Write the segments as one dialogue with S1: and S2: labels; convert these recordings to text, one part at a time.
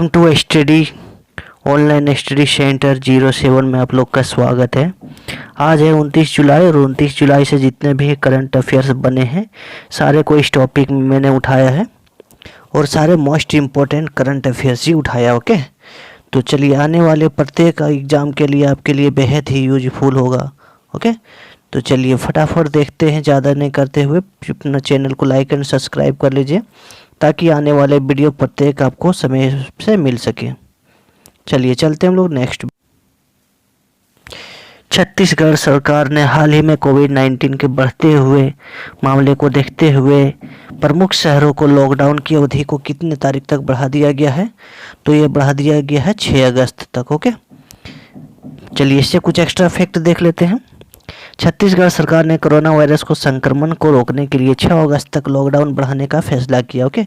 S1: Welcome to study online study centre 07 में आप लोग का स्वागत है। आज है 29 जुलाई और 29 जुलाई से जितने भी करंट अफेयर्स बने हैं सारे को इस टॉपिक में मैंने उठाया है और सारे मोस्ट इम्पोर्टेंट करंट अफेयर्स ही उठाया। ओके, तो चलिए आने वाले प्रत्येक एग्ज़ाम के लिए आपके लिए बेहद ही यूजफुल होगा। ओके, तो चलिए फटाफट देखते हैं, ज़्यादा नहीं करते हुए अपना चैनल को लाइक एंड सब्सक्राइब कर लीजिए ताकि आने वाले वीडियो प्रत्येक आपको समय से मिल सके। चलिए चलते हैं हम लोग नेक्स्ट। छत्तीसगढ़ सरकार ने हाल ही में कोविड-19 के बढ़ते हुए मामले को देखते हुए प्रमुख शहरों को लॉकडाउन की अवधि को कितने तारीख तक बढ़ा दिया गया है? तो ये बढ़ा दिया गया है 6 अगस्त तक। ओके, चलिए इससे कुछ एक्स्ट्रा फैक्ट देख लेते हैं। छत्तीसगढ़ सरकार ने कोरोना वायरस को संक्रमण को रोकने के लिए 6 अगस्त तक लॉकडाउन बढ़ाने का फैसला किया। ओके,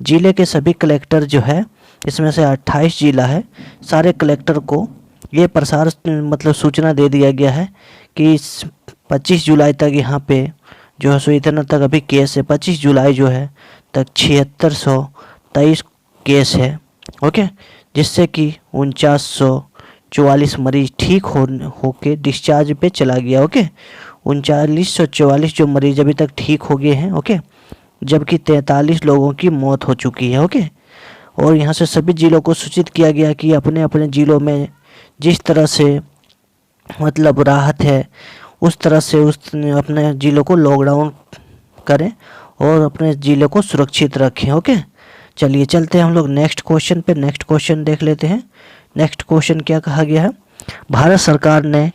S1: जिले के सभी कलेक्टर जो है, इसमें से 28 जिला है, सारे कलेक्टर को ये प्रसार सूचना दे दिया गया है कि 25 जुलाई तक यहाँ पे जो है सो इतना तक अभी केस है। 25 जुलाई जो है तक 7623 केस है। ओके, जिससे कि 4944 मरीज ठीक होके डिस्चार्ज पे चला गया। ओके, 3944 जो मरीज अभी तक ठीक हो गए हैं। ओके, जबकि 43 लोगों की मौत हो चुकी है। ओके, और यहाँ से सभी जिलों को सूचित किया गया कि अपने अपने जिलों में जिस तरह से राहत है उस तरह से अपने जिलों को लॉकडाउन करें और अपने जिले को सुरक्षित रखें। ओके, चलिए चलते हैं हम लोग नेक्स्ट क्वेश्चन पे। नेक्स्ट क्वेश्चन देख लेते हैं। नेक्स्ट क्वेश्चन क्या कहा गया है? भारत सरकार ने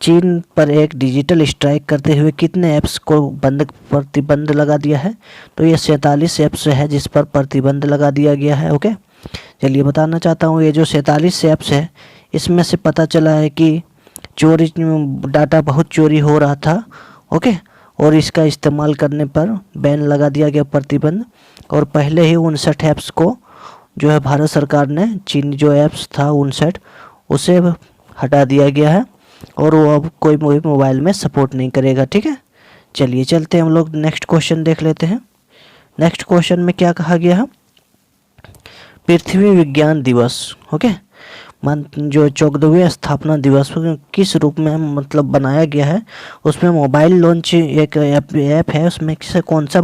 S1: चीन पर एक डिजिटल स्ट्राइक करते हुए कितने ऐप्स को प्रतिबंध लगा दिया है? तो ये 47 ऐप्स है जिस पर प्रतिबंध लगा दिया गया है। ओके, चलिए बताना चाहता हूँ, ये जो 47 ऐप्स है इसमें से पता चला है कि चोरी डाटा बहुत चोरी हो रहा था। ओके, और इसका इस्तेमाल करने पर बैन लगा दिया गया, प्रतिबंध। और पहले ही 59 ऐप्स को जो है भारत सरकार ने, चीन जो ऐप्स था 59 उसे हटा दिया गया है और वो अब कोई मोबाइल में सपोर्ट नहीं करेगा। ठीक है, चलिए चलते हैं हम लोग नेक्स्ट क्वेश्चन देख लेते हैं। नेक्स्ट क्वेश्चन में क्या कहा गया है? पृथ्वी विज्ञान दिवस ओके जो 14वें स्थापना दिवस किस रूप में बनाया गया है? उसमें मोबाइल लॉन्च एक ऐप है, उसमें किसे कौन सा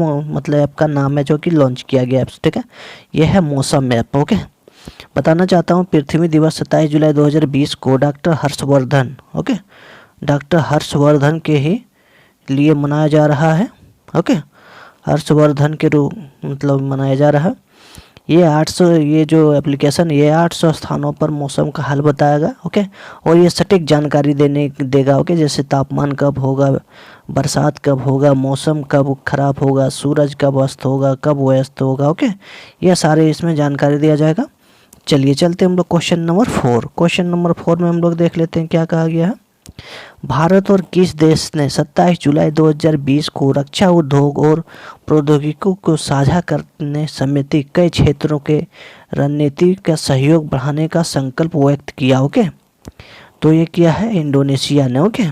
S1: ऐप का नाम है जो कि लॉन्च किया गया ऐप्स? ठीक है, यह है मौसम ऐप। ओके, बताना चाहता हूँ पृथ्वी दिवस 27 जुलाई 2020 को डॉक्टर हर्षवर्धन डॉक्टर हर्षवर्धन के ही लिए मनाया जा रहा है। ओके, हर्षवर्धन के रूप मनाया जा रहा है। ये 800 ये जो एप्लीकेशन ये 800 स्थानों पर मौसम का हाल बताएगा। ओके, और ये सटीक जानकारी देगा। ओके, जैसे तापमान कब होगा, बरसात कब होगा, मौसम कब खराब होगा, सूरज कब अस्त होगा, कब व्यस्त होगा। ओके, ये सारे इसमें जानकारी दिया जाएगा। चलिए चलते हम लोग क्वेश्चन नंबर 4। क्वेश्चन नंबर 4 में हम लोग देख लेते हैं क्या कहा गया है। भारत और किस देश ने 27 जुलाई 2020 को रक्षा उद्योग और प्रौद्योगिकी को साझा करने समेत कई क्षेत्रों के रणनीति का सहयोग बढ़ाने का संकल्प व्यक्त किया? ओके, तो ये किया है इंडोनेशिया ने। ओके,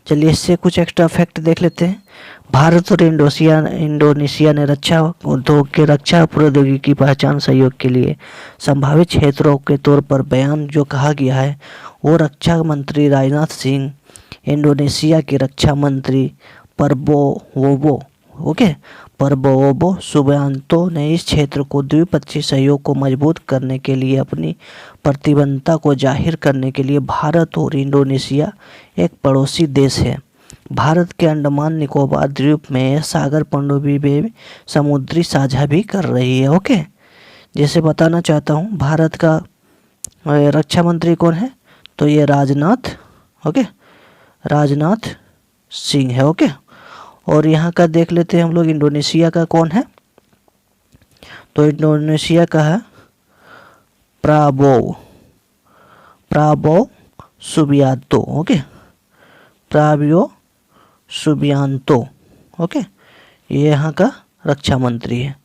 S1: चलिए इससे कुछ एक्स्ट्रा फैक्ट देख लेते हैं। भारत और इंडोनेशिया ने रक्षा उद्योग के रक्षा प्रौद्योगिकी की पहचान सहयोग के लिए संभावित क्षेत्रों के तौर पर बयान जो कहा गया है वो रक्षा मंत्री राजनाथ सिंह, इंडोनेशिया के रक्षा मंत्री प्रबोवो सुबियांतो ने इस क्षेत्र को द्विपक्षीय सहयोग को मजबूत करने के लिए अपनी प्रतिबद्धता को जाहिर करने के लिए भारत और इंडोनेशिया एक पड़ोसी देश है। भारत के अंडमान निकोबार द्वीप में सागर पनडुब्बी में समुद्री साझा भी कर रही है। ओके, जैसे बताना चाहता हूँ भारत का रक्षा मंत्री कौन है? तो ये राजनाथ सिंह है। ओके, और यहाँ का देख लेते हैं हम लोग इंडोनेशिया का कौन है? तो इंडोनेशिया का है प्राबो सुबियांतो। Okay, प्राबो Subianto. ओके, ये यहाँ का रक्षा मंत्री है।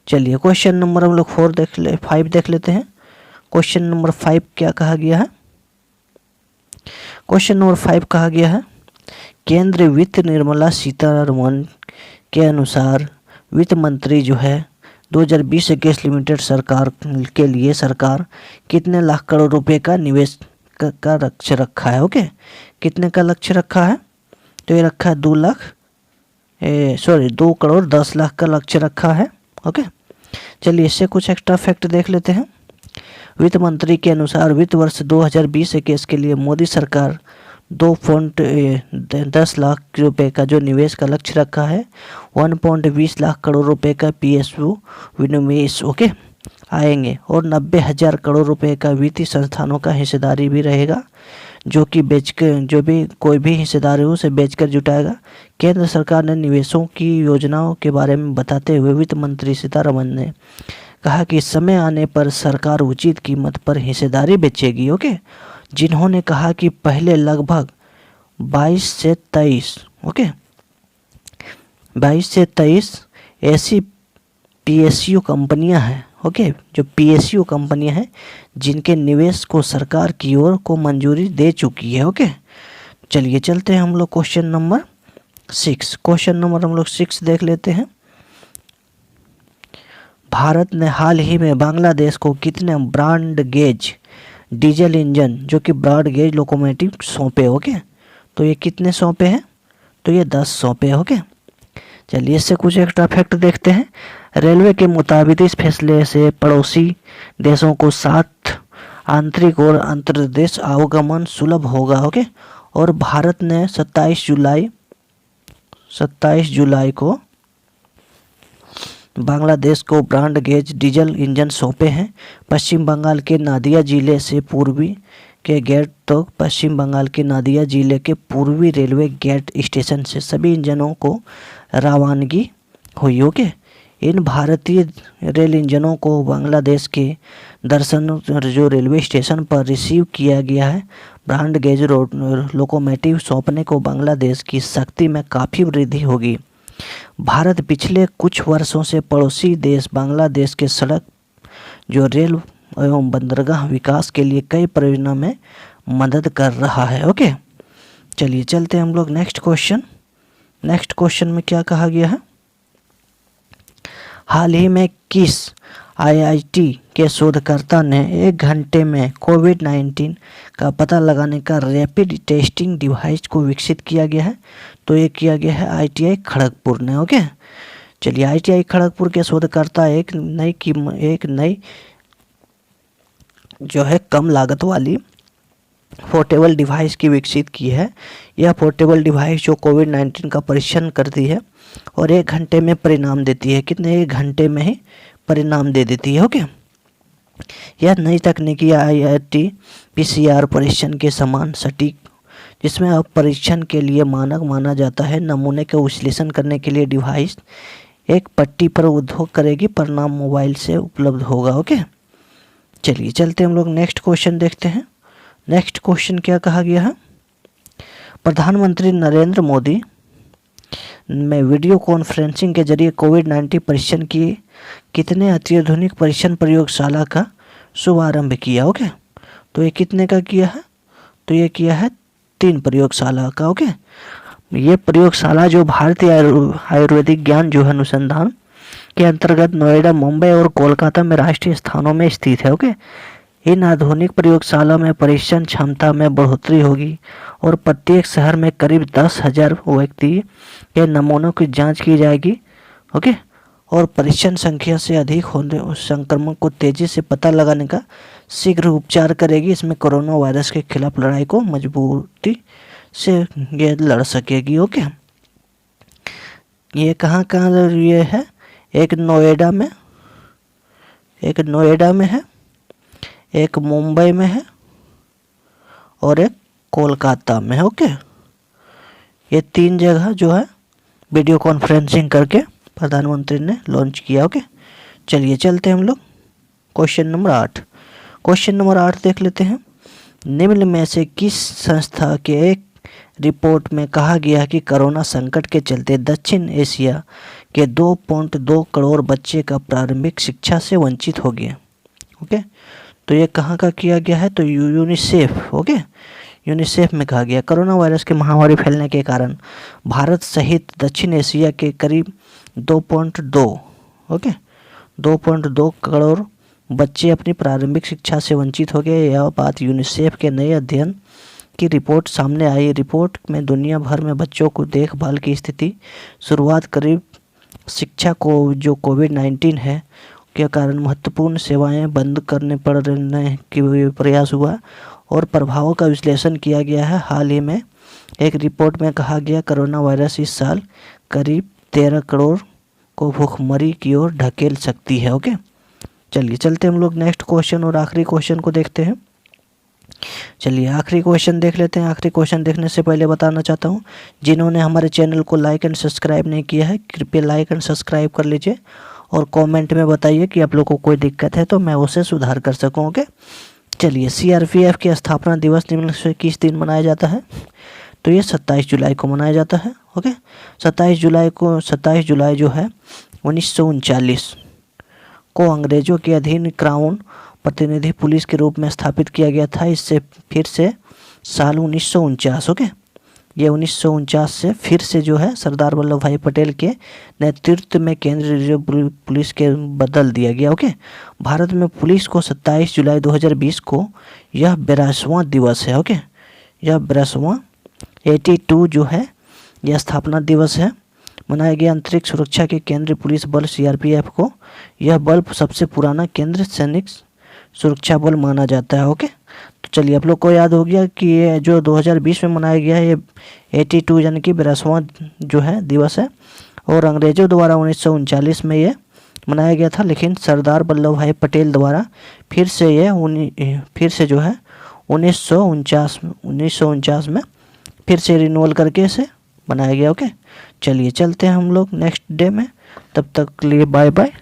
S1: चलिए क्वेश्चन नंबर हम लोग 5 देख लेते हैं। क्वेश्चन नंबर 5 क्या कहा गया है? क्वेश्चन नंबर 5 कहा गया है केंद्रीय वित्त निर्मला सीतारमण के अनुसार वित्त मंत्री जो है 2020-21 लिमिटेड सरकार के लिए सरकार कितने लाख करोड़ रुपए का निवेश का लक्ष्य रखा है? ओके, कितने का लक्ष्य रखा है? तो ये रखा है 2 करोड़ 10 लाख का लक्ष्य रखा है। ओके, चलिए इससे कुछ एक्स्ट्रा फैक्ट देख लेते हैं। वित्त मंत्री के अनुसार वित्त वर्ष 2020-21 के लिए मोदी सरकार 2.10 लाख रुपए का जो निवेश का लक्ष्य रखा है, 1.20 लाख करोड़ रुपए का PSU विनिवेश ओके आएंगे और 90,000 करोड़ रुपए का वित्तीय संस्थानों का हिस्सेदारी भी रहेगा, जो भी कोई भी हिस्सेदार है उसे बेचकर जुटाएगा। केंद्र सरकार ने निवेशों की योजनाओं के बारे में बताते हुए वित्त मंत्री सीतारमण ने कहा कि समय आने पर सरकार उचित कीमत पर हिस्सेदारी बेचेगी। ओके, जिन्होंने कहा कि पहले लगभग 22 से 23 ऐसी PSU कंपनियां हैं, ओके, जो PSU कंपनियां हैं जिनके निवेश को सरकार की ओर को मंजूरी दे चुकी है। ओके, चलिए चलते हैं हम लोग क्वेश्चन नंबर 6 देख लेते हैं। भारत ने हाल ही में बांग्लादेश को कितने ब्रॉड गेज डीजल इंजन जो कि ब्रॉड गेज लोकोमोटिव सौंपे? ओके, तो ये कितने सौंपे हैं? तो ये 10 सौंपे। ओके, चलिए इससे कुछ एक्स्ट्रा फैक्ट देखते हैं। रेलवे के मुताबिक इस फैसले से पड़ोसी देशों को साथ आंतरिक और अंतर्देश आवागमन सुलभ होगा। ओके, और भारत ने 27 जुलाई को बांग्लादेश को ब्रॉड गेज डीजल इंजन सौंपे हैं। पश्चिम बंगाल के नादिया जिले से पूर्वी के गेट तो पश्चिम बंगाल के नादिया जिले के पूर्वी रेलवे गेट स्टेशन से सभी इंजनों को रवानगी हुई। ओके, इन भारतीय रेल इंजनों को बांग्लादेश के दर्शनों जो रेलवे स्टेशन पर रिसीव किया गया है। ब्रॉड गेज लोकोमोटिव सौंपने को बांग्लादेश की शक्ति में काफ़ी वृद्धि होगी। भारत पिछले कुछ वर्षों से पड़ोसी देश बांग्लादेश के सड़क जो रेल एवं बंदरगाह विकास के लिए कई परियोजनाओं में मदद कर रहा है। ओके, चलिए चलते हैं हम लोग नेक्स्ट क्वेश्चन में क्या कहा गया है? हाल ही में किस IIT के शोधकर्ता ने 1 घंटे में कोविड-19 का पता लगाने का रैपिड टेस्टिंग डिवाइस को विकसित किया गया है? तो ये किया गया है ITI खड़गपुर ने। ओके, चलिए ITI खड़गपुर के शोधकर्ता एक नई जो है कम लागत वाली पोर्टेबल डिवाइस की विकसित की है। यह पोर्टेबल डिवाइस जो कोविड-19 का परीक्षण करती है और 1 घंटे में परिणाम देती है। कितने? 1 घंटे में ही परिणाम दे देती है। ओके, यह नई तकनीकी IIT PCR परीक्षण के समान सटीक, जिसमें अब परीक्षण के लिए मानक माना जाता है। नमूने का विश्लेषण करने के लिए डिवाइस एक पट्टी पर उद्योग करेगी, परिणाम मोबाइल से उपलब्ध होगा। ओके, चलिए चलते हम लोग नेक्स्ट क्वेश्चन देखते हैं। नेक्स्ट क्वेश्चन क्या कहा गया है? प्रधानमंत्री नरेंद्र मोदी में वीडियो कॉन्फ्रेंसिंग के जरिए कोविड-19 परीक्षण की कितने अत्याधुनिक परीक्षण प्रयोगशाला का शुभारंभ किया? ओके, तो ये कितने का किया है? तो ये किया है 3 प्रयोगशाला का। ओके, ये प्रयोगशाला जो भारतीय आयुर्वेदिक ज्ञान जो है अनुसंधान के अंतर्गत नोएडा, मुंबई और कोलकाता में राष्ट्रीय स्थानों में स्थित है। ओके, इन आधुनिक प्रयोगशाला में परीक्षण क्षमता में बढ़ोतरी होगी और प्रत्येक शहर में करीब 10,000 व्यक्ति के नमूनों की जांच की जाएगी। ओके, और परीक्षण संख्या से अधिक होने उस संक्रमण को तेजी से पता लगाने का शीघ्र उपचार करेगी। इसमें कोरोना वायरस के खिलाफ लड़ाई को मजबूती से ये लड़ सकेगी। ओके, ये कहाँ ये है? एक नोएडा में है, एक मुंबई में है और एक कोलकाता में है। ओके, ये 3 जगह जो है वीडियो कॉन्फ्रेंसिंग करके प्रधानमंत्री ने लॉन्च किया। ओके, चलिए चलते हैं हम लोग क्वेश्चन नंबर 8 देख लेते हैं। निम्न में से किस संस्था के एक रिपोर्ट में कहा गया कि कोरोना संकट के चलते दक्षिण एशिया के 2.2 करोड़ बच्चे का प्रारंभिक शिक्षा से वंचित हो गए? ओके, तो ये कहाँ का किया गया है? तो यूनिसेफ। ओके, यूनिसेफ में कहा गया कोरोना वायरस की महामारी फैलने के कारण भारत सहित दक्षिण एशिया के करीब 2.2 2.2 करोड़ बच्चे अपनी प्रारंभिक शिक्षा से वंचित हो गए। यह बात यूनिसेफ के नए अध्ययन की रिपोर्ट सामने आई। रिपोर्ट में दुनिया भर में बच्चों को देखभाल की स्थिति शुरुआत करीब शिक्षा को जो कोविड-19 है के कारण महत्वपूर्ण सेवाएं बंद करने पड़ने की प्रयास हुआ और प्रभावों का विश्लेषण किया गया है। हाल ही में एक रिपोर्ट में कहा गया कोरोना वायरस इस साल करीब 13 करोड़ को भूखमरी की ओर ढकेल सकती है। ओके, चलिए चलते हम लोग नेक्स्ट क्वेश्चन और आखिरी क्वेश्चन को देखते हैं। चलिए आखिरी क्वेश्चन देख लेते हैं। आखिरी क्वेश्चन देखने से पहले बताना चाहता हूँ, जिन्होंने हमारे चैनल को लाइक एंड सब्सक्राइब नहीं किया है कृपया लाइक एंड सब्सक्राइब कर लीजिए और कमेंट में बताइए कि आप लोगों को कोई दिक्कत है तो मैं उसे सुधार कर सकूँ। ओके, चलिए सीआरपीएफ की स्थापना दिवस निम्न से किस दिन मनाया जाता है? तो ये 27 जुलाई को मनाया जाता है। ओके, 27 जुलाई जो है 1939 को अंग्रेजों के अधीन क्राउन प्रतिनिधि पुलिस के रूप में स्थापित किया गया था। इससे फिर से साल 1949, ओके, ये 1949 से फिर से जो है सरदार वल्लभ भाई पटेल के नेतृत्व में केंद्रीय रिजर्व पुलिस के बदल दिया गया। ओके, भारत में पुलिस को 27 जुलाई 2020 को यह 82वां दिवस है। ओके, यह 82वां 82 जो है यह स्थापना दिवस है, मनाया गया। अंतरिक्ष सुरक्षा के केंद्रीय पुलिस बल सीआरपीएफ को यह बल सबसे पुराना केंद्रीय सैनिक सुरक्षा बल माना जाता है। ओके, तो चलिए आप लोग को याद हो गया कि ये जो 2020 में मनाया गया है ये 82 यानी कि 82वां जो है दिवस है और अंग्रेजों द्वारा 1939 में ये मनाया गया था, लेकिन सरदार वल्लभ भाई पटेल द्वारा फिर से जो है 1949 में फिर से रिन्यूअल करके इसे बनाया गया। ओके, चलिए चलते हैं हम लोग नेक्स्ट डे में, तब तक के लिए बाय बाय।